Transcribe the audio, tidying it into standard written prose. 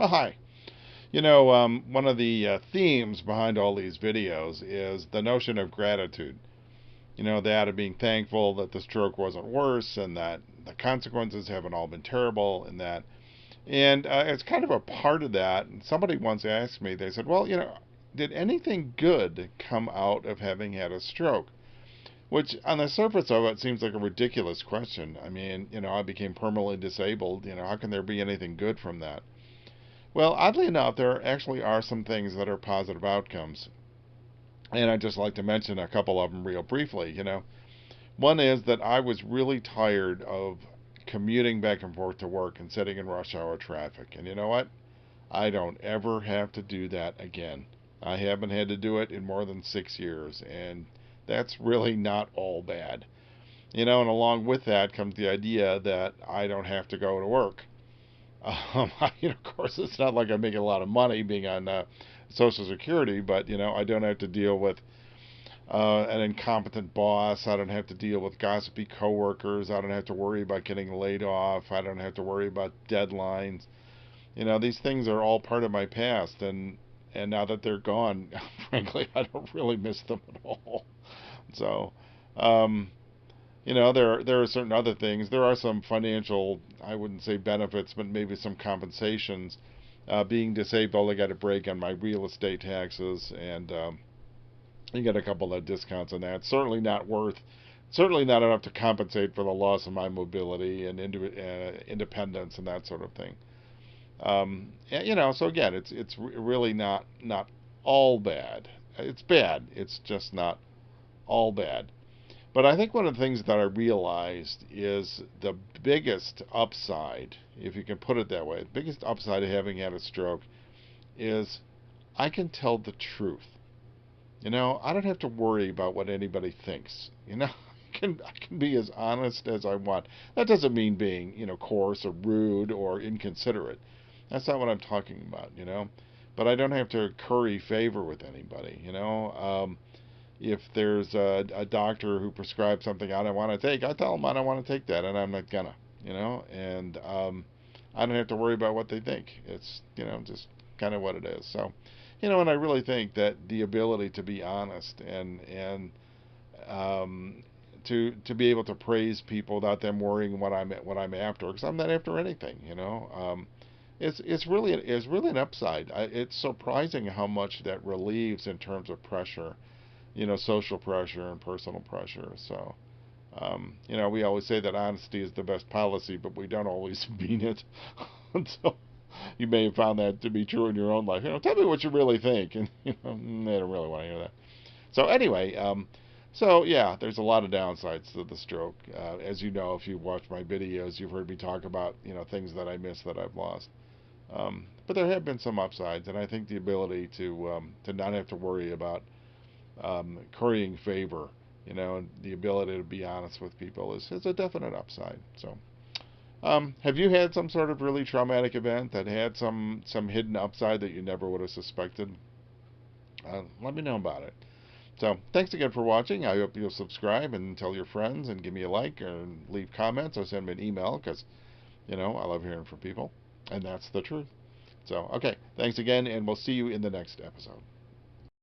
Oh, hi. One of the themes behind all these videos is the notion of gratitude. That of being thankful that the stroke wasn't worse and that the consequences haven't all been terrible and that. And it's kind of a part of that. And somebody once asked me, they said, well, did anything good come out of having had a stroke? Which, on the surface of it, seems like a ridiculous question. I mean, I became permanently disabled. How can there be anything good from that? Well, oddly enough, there actually are some things that are positive outcomes. And I'd just like to mention a couple of them real briefly. One is that I was really tired of commuting back and forth to work and sitting in rush hour traffic. And you know what? I don't ever have to do that again. I haven't had to do it in more than 6 years. And that's really not all bad. And along with that comes the idea that I don't have to go to work. Of course, it's not like I'm making a lot of money being on Social Security, but I don't have to deal with an incompetent boss. I don't have to deal with gossipy coworkers. I don't have to worry about getting laid off. I don't have to worry about deadlines. These things are all part of my past, and now that they're gone, frankly, I don't really miss them at all. So, um, there are certain other things. There are some financial, I wouldn't say benefits, but maybe some compensations. Being disabled, I got a break on my real estate taxes, and you get a couple of discounts on that. Certainly not enough to compensate for the loss of my mobility and independence and that sort of thing. So again, it's really not all bad. It's bad. It's just not all bad. But I think one of the things that I realized is the biggest upside, if you can put it that way, the biggest upside of having had a stroke is I can tell the truth. I don't have to worry about what anybody thinks. I can be as honest as I want. That doesn't mean being, coarse or rude or inconsiderate. That's not what I'm talking about. But I don't have to curry favor with anybody. If there's a doctor who prescribes something I don't want to take, I tell them I don't want to take that, and I'm not gonna. And I don't have to worry about what they think. It's, just kind of what it is. So, and I really think that the ability to be honest and um, to be able to praise people without them worrying what I'm after, because I'm not after anything. It's really an upside. It's surprising how much that relieves in terms of pressure, social pressure and personal pressure. So, we always say that honesty is the best policy, but we don't always mean it. So, you may have found that to be true in your own life. Tell me what you really think, and they don't really want to hear that. So anyway, so yeah, there's a lot of downsides to the stroke. As you know, if you've watched my videos, you've heard me talk about things that I miss that I've lost. But there have been some upsides, and I think the ability to not have to worry about currying favor, and the ability to be honest with people is a definite upside. So, have you had some sort of really traumatic event that had some hidden upside that you never would have suspected? Let me know about it. So, thanks again for watching. I hope you'll subscribe and tell your friends and give me a like or leave comments or send me an email because, I love hearing from people. And that's the truth. So, okay. Thanks again, and we'll see you in the next episode.